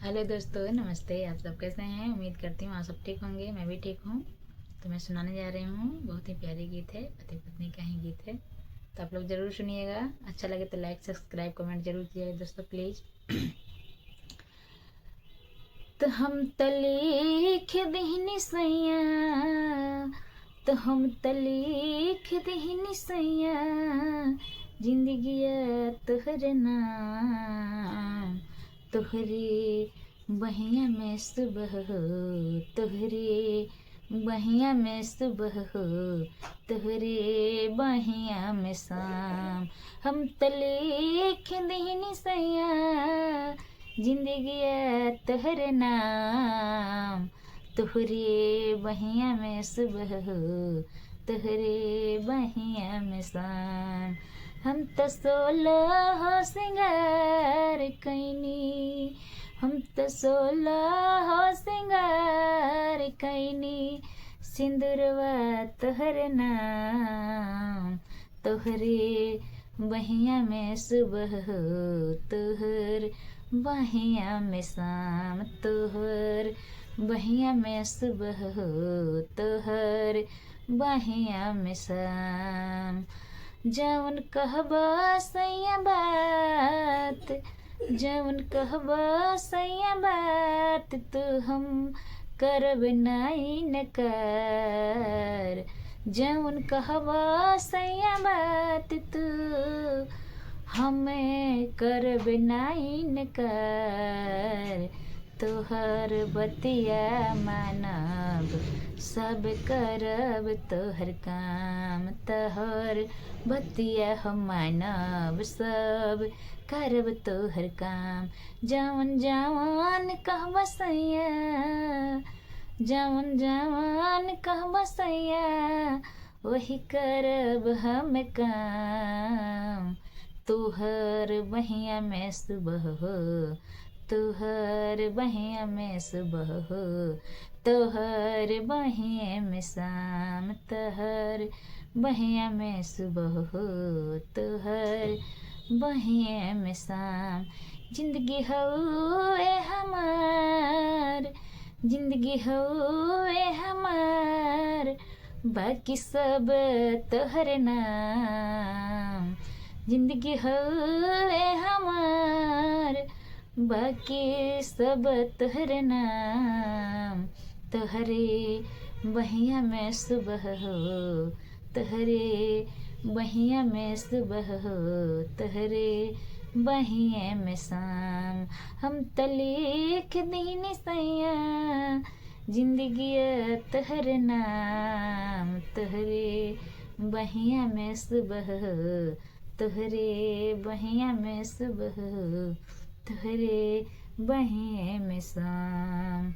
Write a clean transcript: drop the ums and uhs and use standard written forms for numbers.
Hello दोस्तों, नमस्ते। आप सब कैसे हैं? उम्मीद करती हूँ आप सब ठीक होंगे। मैं भी ठीक हूँ। तो मैं सुनाने जा रही हूँ, बहुत ही प्यारी गीत है, पति पत्नी का ही गीत है। तो आप लोग ज़रूर सुनिएगा। अच्छा लगे तो लाइक सब्सक्राइब कमेंट जरूर कीजिएगा दोस्तों, प्लीज़। तो हम तलीख दीनी सैया, तो हम तलीख दीनी सैया, जिंदगिया तोहर नाम, तोहरे बहिया में सुबह हो, तोहरे बहिया में सुबह हो, तोहरे बहिया में शाम। हम तलीख दीनी सैया, जिंदगिया तोहर नाम, तोहरे बहिया में सुबह हो, तोहरे बहिया में शाम। हम तो 16 सिंगार कैनी, हम तो 16 सिंगार कैनी, सिंदूरवा तोहर नाम, तोहरे बहिया में सुबह हो, तोहर बहिया में शाम, तोहर बहिया में सुबह हो, तोहर बहिया में शाम। जवन कहबा सैया बात, जवन कहबा सैया बात, तो हम करब नाई नकार। जवन कहबा सैया बात, तो हमें करब नाई नकार। तोहर बतिया मानब, सब करब तोहर काम, तोहर बतिया हम मानब, सब करब तोहर काम। जवन जवन कहबा सैया, जवन जवन कहबा सैया, वही करब हम काम। तोहर बहिया में सुबह हो, तोहर बहिया में सुबह हो, तोहर बहिया में शाम, तोहर बहिया में सुबह हो, तोहर बहिया में शाम। जिंदगी हउए हमार, जिंदगी हउए हमार, बाकी सब तोहर नाम। जिंदगी हउए हमार, बाकी सब तोहर नाम। तोहरे बहिया में सुबह हो, तोहरे बहिया में सुबह हो, तोहरे बहिया में शाम। हम तलीख दीनी सैया, जिंदगिया तोहर नाम, तोहरे बहिया में सुबह हो, तोहरे बहिया में सुबह हो, तोहरे बहिया में शाम।